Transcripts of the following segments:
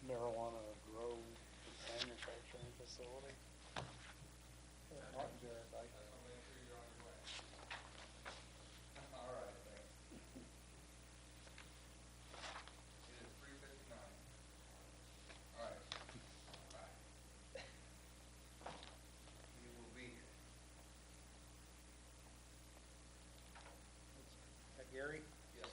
marijuana grow manufacturing facility. Martin Jared, I'm sure you're on your way. All right, thanks. It is 3:59. All right. You will be here. Gary? Yes.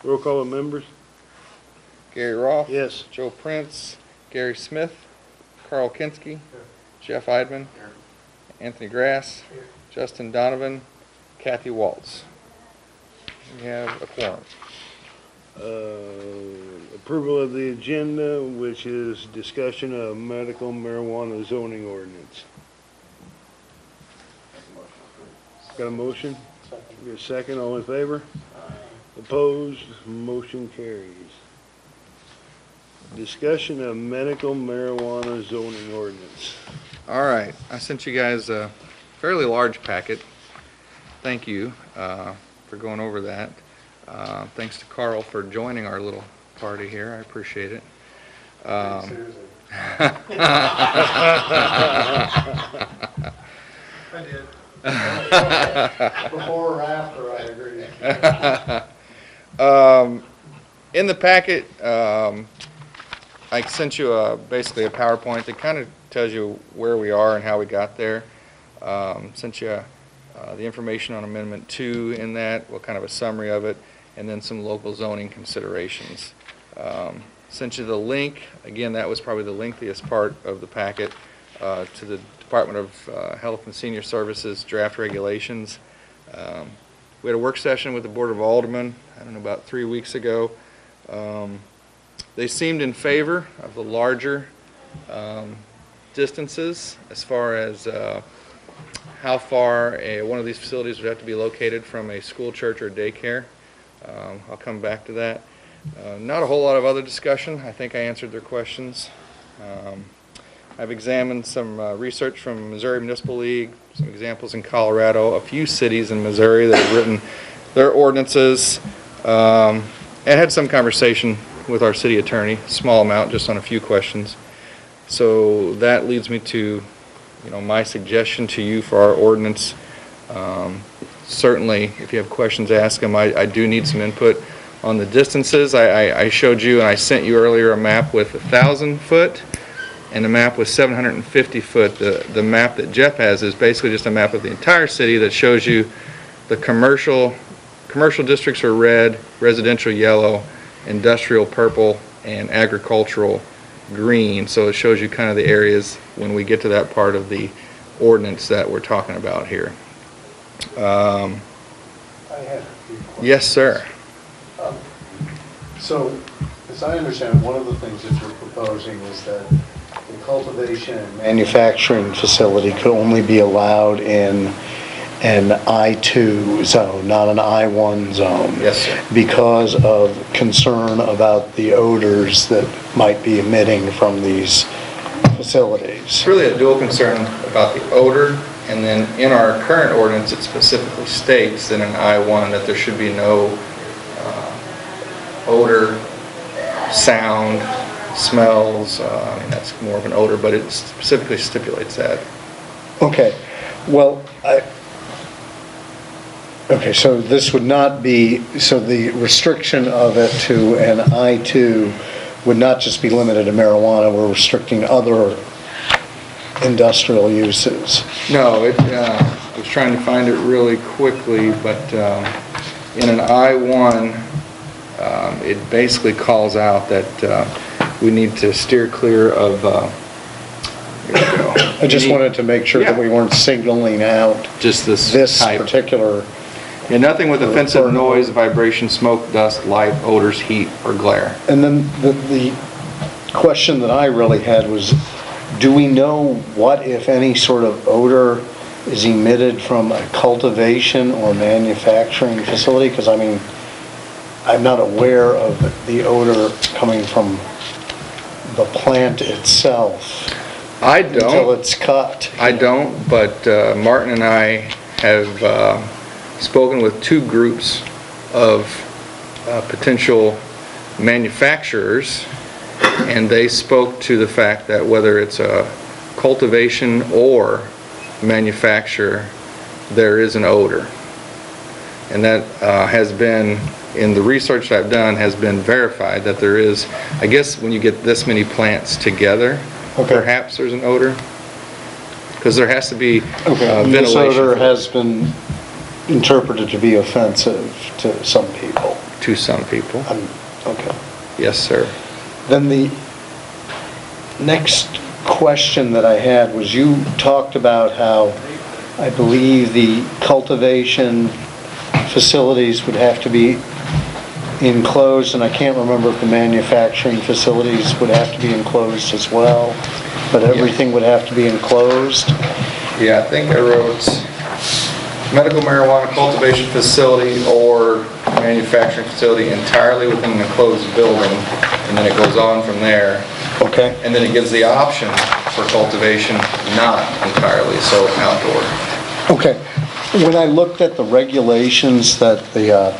Roll call of members? Gary Roth. Yes. Joe Prince, Gary Smith, Carl Kinski, Jeff Eidman, Anthony Grass, Justin Donovan, Kathy Waltz. We have a quorum. Approval of the agenda, which is discussion of medical marijuana zoning ordinance. Got a motion? Got a second, all in favor? Opposed, motion carries. Discussion of medical marijuana zoning ordinance. All right, I sent you guys a fairly large packet. Thank you for going over that. Thanks to Carl for joining our little party here. I appreciate it. I did. Before or after, I agree. In the packet, I sent you basically a PowerPoint that kind of tells you where we are and how we got there. Sent you the information on Amendment 2 in that, well, kind of a summary of it, and then some local zoning considerations. Sent you the link, again, that was probably the lengthiest part of the packet, to the Department of Health and Senior Services draft regulations. We had a work session with the Board of Aldermen, I don't know, about 3 weeks ago. They seemed in favor of the larger distances as far as how far one of these facilities would have to be located from a school, church, or daycare. I'll come back to that. Not a whole lot of other discussion. I think I answered their questions. I've examined some research from Missouri Municipal League, some examples in Colorado, a few cities in Missouri that have written their ordinances, and had some conversation with our city attorney, small amount, just on a few questions. So that leads me to, my suggestion to you for our ordinance. Certainly, if you have questions, ask them. I do need some input on the distances. I showed you and I sent you earlier a map with 1,000 foot and a map with 750 foot. The map that Jeff has is basically just a map of the entire city that shows you the commercial districts are red, residential yellow, industrial purple, and agricultural green. So it shows you kind of the areas when we get to that part of the ordinance that we're talking about here. I had a few questions. Yes, sir. So, as I understand, one of the things that you're proposing is that the cultivation and manufacturing facility could only be allowed in an I-2 zone, not an I-1 zone. Yes, sir. Because of concern about the odors that might be emitting from these facilities. It's really a dual concern about the odor, and then in our current ordinance, it specifically states in an I-1 that there should be no odor, sound, smells. I mean, that's more of an odor, but it specifically stipulates that. Okay, well, okay, so this would not be, so the restriction of it to an I-2 would not just be limited to marijuana, we're restricting other industrial uses. No, I was trying to find it really quickly, but in an I-1, it basically calls out that we need to steer clear of, here we go. I just wanted to make sure that we weren't signaling out just this type. Particular. Yeah, nothing with offensive noise, vibration, smoke, dust, light, odors, heat, or glare. And then the question that I really had was, do we know what, if any, sort of odor is emitted from a cultivation or manufacturing facility? Because, I mean, I'm not aware of the odor coming from the plant itself. I don't. Until it's cut. I don't, but Martin and I have spoken with two groups of potential manufacturers, and they spoke to the fact that whether it's a cultivation or manufacture, there is an odor. And that has been, in the research that I've done, has been verified that there is. I guess when you get this many plants together, perhaps there's an odor, because there has to be ventilation. This odor has been interpreted to be offensive to some people. to some people. Okay. Yes, sir. Then the next question that I had was, you talked about how, I believe, the cultivation facilities would have to be enclosed, and I can't remember if the manufacturing facilities would have to be enclosed as well, but everything would have to be enclosed. Yeah, I think I wrote medical marijuana cultivation facility or manufacturing facility entirely within an enclosed building, and then it goes on from there. Okay. And then it gives the option for cultivation not entirely, so outdoor. Okay. When I looked at the regulations that the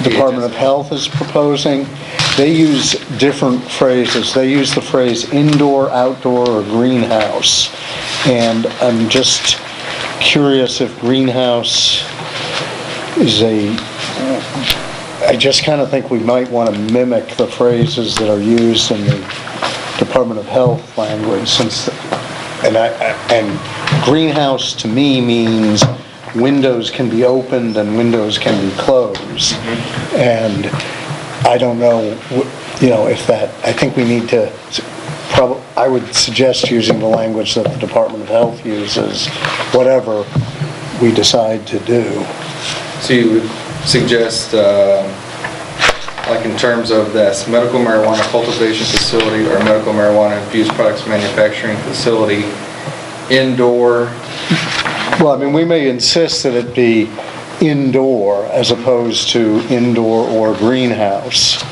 Department of Health is proposing, they use different phrases. They use the phrase indoor, outdoor, or greenhouse. And I'm just curious if greenhouse is I just kind of think we might want to mimic the phrases that are used in the Department of Health language, and greenhouse to me means windows can be opened and windows can be closed. And I don't know, if that, I think we need to, I would suggest using the language that the Department of Health uses, whatever we decide to do. So you would suggest, like in terms of this medical marijuana cultivation facility or medical marijuana infused products manufacturing facility, indoor? Well, I mean, we may insist that it be indoor as opposed to indoor or greenhouse,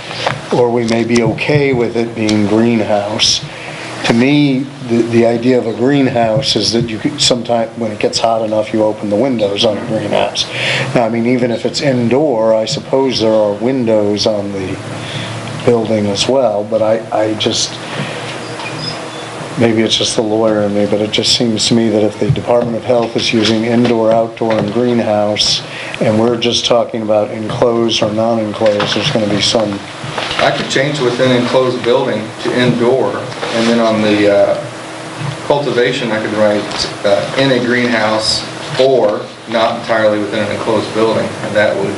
or we may be okay with it being greenhouse. To me, the idea of a greenhouse is that you could sometime, when it gets hot enough, you open the windows on a greenhouse. Now, I mean, even if it's indoor, I suppose there are windows on the building as well, but I just, maybe it's just the lawyer in me, but it just seems to me that if the Department of Health is using indoor, outdoor, and greenhouse, and we're just talking about enclosed or non-enclosed, there's going to be some... I could change within enclosed building to indoor, and then on the cultivation, I could write in a greenhouse or not entirely within an enclosed building, and that would...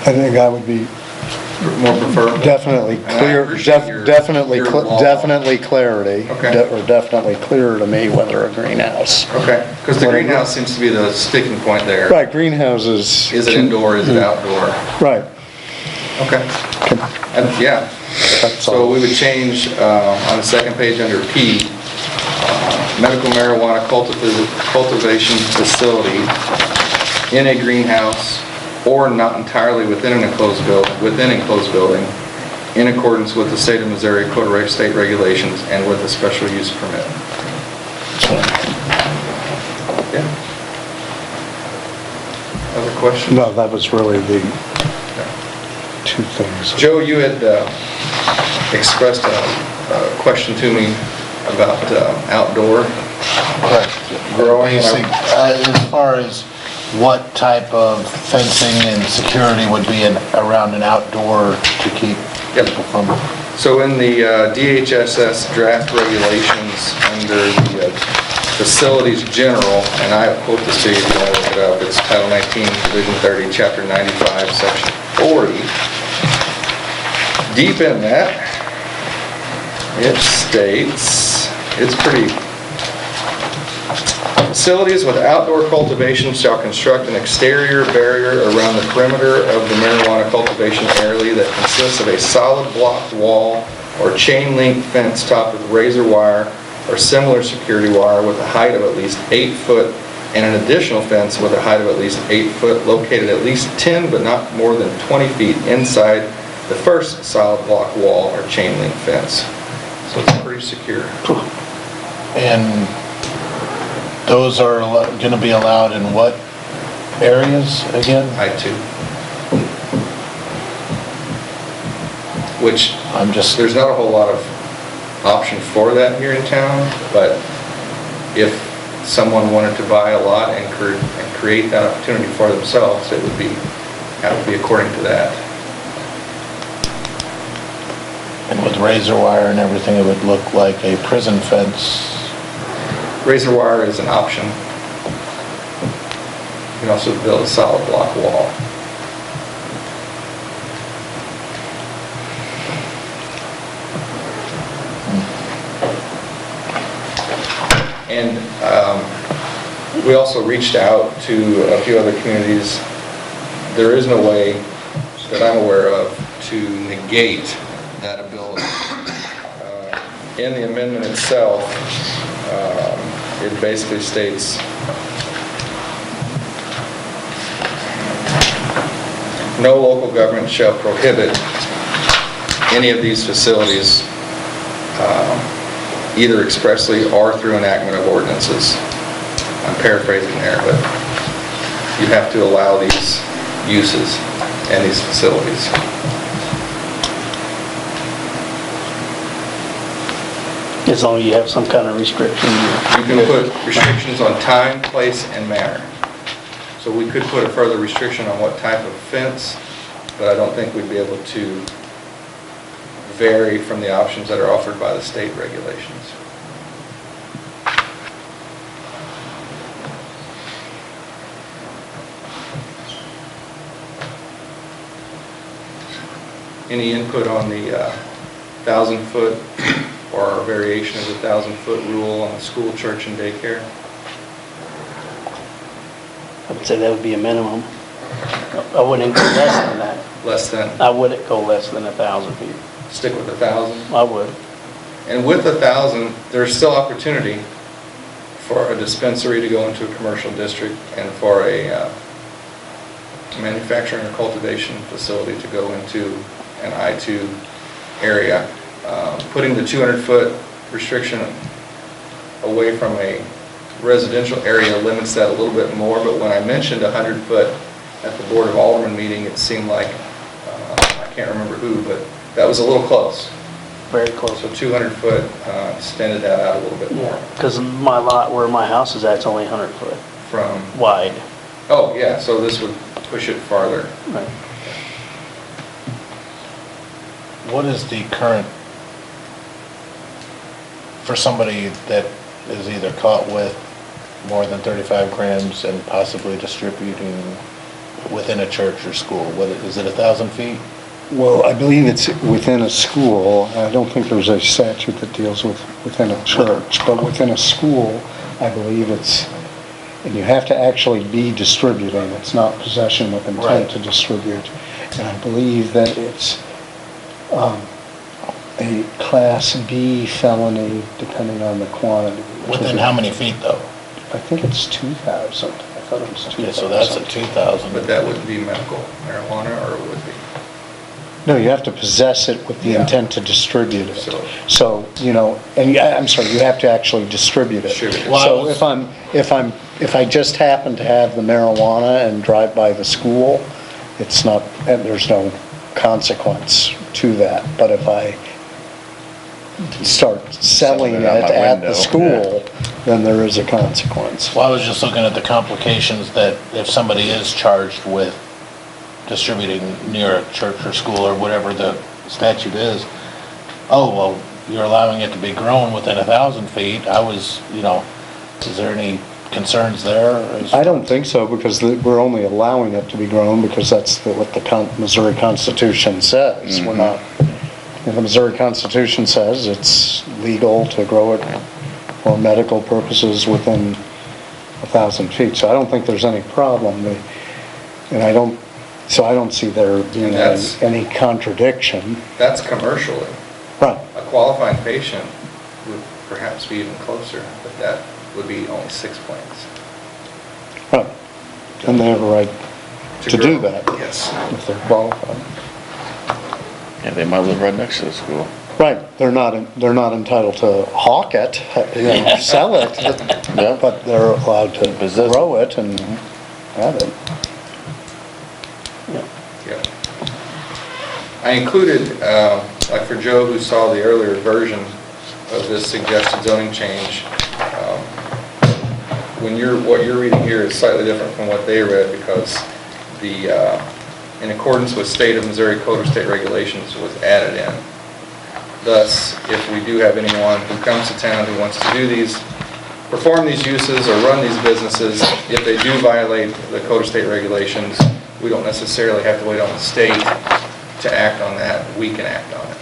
I think I would be more preferable. definitely clear, definitely clarity. Okay. Or definitely clearer to me whether a greenhouse. Okay, because the greenhouse seems to be the sticking point there. Right, greenhouses. Is it indoor, is it outdoor? Right. Okay. Yeah. So we would change on the second page under P, medical marijuana cultivation facility in a greenhouse or not entirely within an enclosed building, in accordance with the state of Missouri Code of State regulations and with a special use permit. Yeah. Other questions? No, that was really the two things. Joe, you had expressed a question to me about outdoor growing. As far as what type of fencing and security would be around an outdoor to keep people from... So in the DHSS draft regulations under the facilities general, and I quote this to you if you want to look it up, it's Title 19, Division 30, Chapter 95, Section 40. Deep in that, it states, it's pretty... Facilities with outdoor cultivation shall construct an exterior barrier around the perimeter of the marijuana cultivation area that consists of a solid block wall or chain link fence topped with razor wire or similar security wire with a height of at least 8 foot and an additional fence with a height of at least 8 foot located at least 10 but not more than 20 feet inside the first solid block wall or chain link fence. So it's pretty secure. And those are going to be allowed in what areas again? I-2. Which, there's not a whole lot of option for that here in town, but if someone wanted to buy a lot and create that opportunity for themselves, it would be according to that. And with razor wire and everything, it would look like a prison fence. Razor wire is an option. You can also build a solid block wall. And we also reached out to a few other communities. There is no way that I'm aware of to negate that ability. In the amendment itself, it basically states, no local government shall prohibit any of these facilities, either expressly or through enactment of ordinances. I'm paraphrasing there, but you have to allow these uses and these facilities. As long as you have some kind of restriction. You can put restrictions on time, place, and manner. So we could put a further restriction on what type of fence, but I don't think we'd be able to vary from the options that are offered by the state regulations. Any input on the 1,000-foot or a variation of the 1,000-foot rule on the school, church, and daycare? I would say that would be a minimum. I wouldn't go less than that. Less than? I wouldn't go less than 1,000 feet. Stick with 1,000? I would. And with 1,000, there's still opportunity for a dispensary to go into a commercial district and for a manufacturing or cultivation facility to go into an I-2 area. Putting the 200-foot restriction away from a residential area limits that a little bit more, but when I mentioned 100-foot at the Board of Aldermen meeting, it seemed like, I can't remember who, but that was a little close. Very close. So 200-foot extended that out a little bit more. Yeah, because my lot where my house is at, it's only 100 foot From, wide. oh, yeah, so this would push it farther. Right. What is the current, for somebody that is either caught with more than 35 grams and possibly distributing within a church or school, what, is it 1,000 feet? Well, I believe it's within a school. I don't think there's a statute that deals with within a church, but within a school, I believe it's, and you have to actually be distributing. It's not possession with intent Right. to distribute. And I believe that it's a Class B felony, depending on the quantity. Within how many feet though? I think it's 2,000. I thought it was 2,000. Okay, so that's at 2,000. But that wouldn't be medical marijuana, or it would be? No, you have to possess it with the Yeah. intent to distribute it. So- So, you know, and I'm sorry, you have to actually distribute it. Distribute it. Well, I So was- if I just happen to have the marijuana and drive by the school, it's not, and there's no consequence to that. But if I start selling it Selling it out my at the window, school, then there is a consequence. Well, I was just looking at the complications that if somebody is charged with distributing near a church or school or whatever the statute is, oh, well, you're allowing it to be grown within 1,000 feet. I was, you know, is there any concerns there? I don't think so, because we're only allowing it to be grown because that's what the Missouri Constitution says. We're not, the Missouri Constitution says it's legal to grow it for medical purposes within 1,000 feet. So I don't think there's any problem. And I don't see there being any contradiction. That's commercially. Right. A qualifying patient would perhaps be even closer, but that would be only 6 plants. Right. And they have a right to do grow. that Yes. if they're qualified. Yeah, they might live right next to the school. Right, they're not entitled to hawk it, you know, sell it, Yeah. but they're allowed to Possess it. grow it and have it. Yep. I included, like for Joe who saw the earlier version of this suggested zoning change, what you're reading here is slightly different from what they read, because in accordance with state of Missouri Code of State Regulations was added in. Thus, if we do have anyone who comes to town who wants to do these, perform these uses or run these businesses, if they do violate the Code of State Regulations, we don't necessarily have to wait on the state to act on that. We can act on it.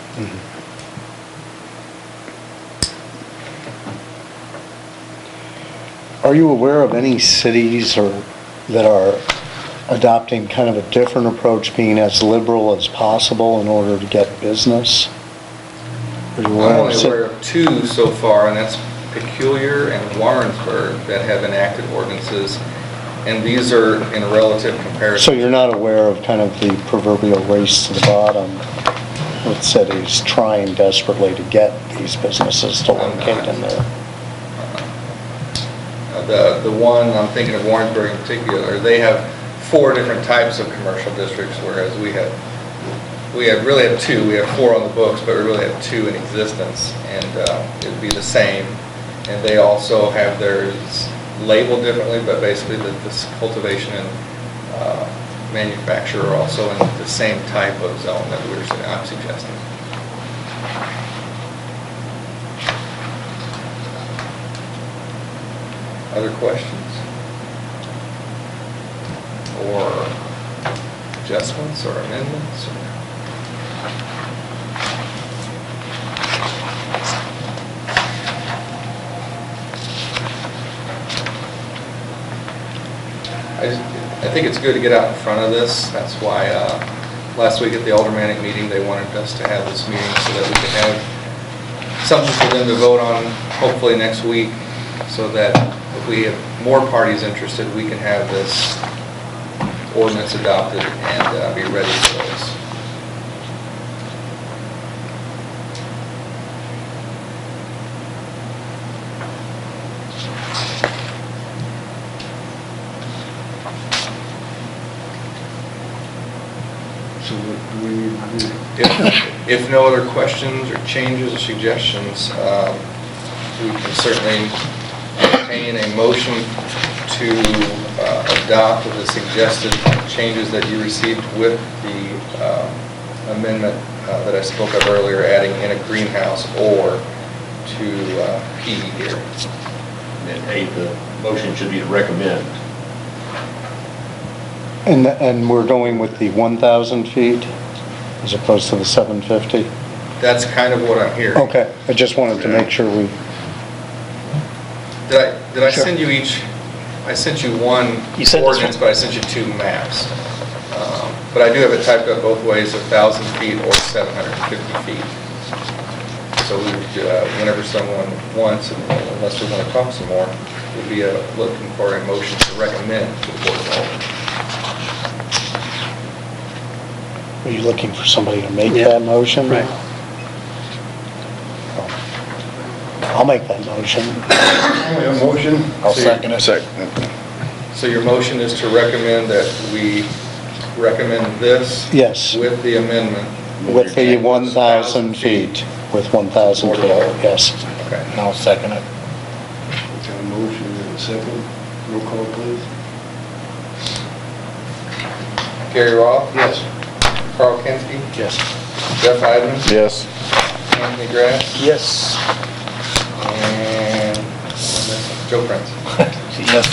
Are you aware of any cities that are adopting kind of a different approach, being as liberal as possible in order to get business? Are you I'm aware of only aware of two so far, and that's Peculiar and Warrensburg that have enacted ordinances, and these are in relative So comparison. you're not aware of kind of the proverbial race to the bottom with cities trying desperately to get these businesses to I'm locate not. in there? The one, I'm thinking of Warrensburg in particular, they have 4 different types of commercial districts, whereas we really have 2. We have 4 on the books, but we really have 2 in existence, and it would be the same. And they also have theirs labeled differently, but basically this cultivation and manufacture are also in the same type of zone that I'm suggesting. Other questions? Or adjustments or amendments? I think it's good to get out in front of this. That's why last week at the aldermanic meeting, they wanted us to have this meeting so that we could have something for them to vote on hopefully next week, so that if we have more parties interested, we can have this ordinance adopted and be ready for those. So what do we need to do? If no other questions or changes or suggestions, we can certainly entertain a motion to adopt the suggested changes that you received with the amendment that I spoke of earlier, adding in a greenhouse or to P here. And 8, the motion should be to recommend. And we're going with the 1,000 feet as opposed to the 750? That's kind of what I'm hearing. Okay, I just wanted to make sure we, Did I Sure. send you each, I sent you one You sent us ordinance, one. but I sent you 2 maps. But I do have it typed up both ways, 1,000 feet or 750 feet. So we would, whenever someone wants, unless we want to talk some more, we'd be looking for a motion to recommend to the Board of Aldermen. are you looking for somebody to make Yeah. that motion? Right. I'll make that motion. We have a motion? I'll second it. So your motion is to recommend that we recommend this? Yes. With the amendment? With the 1,000 feet, with 1,000 feet, yes. Okay. And I'll second it. We have a motion and a second. Roll call, please. Gary Roth? Yes. Carl Kinski? Yes. Jeff Idman? Yes. Anthony Graff? Yes. And Joe Prince. Yes.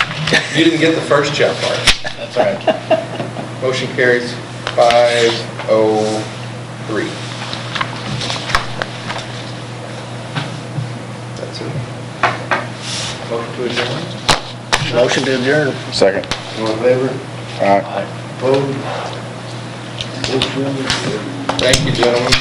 You didn't get the first Jeff part. That's all right. Motion carries 503. That's it. Motion to adjourn? Motion to adjourn. Second. All in favor? Aye. Opposed? Motion. Thank you, gentlemen.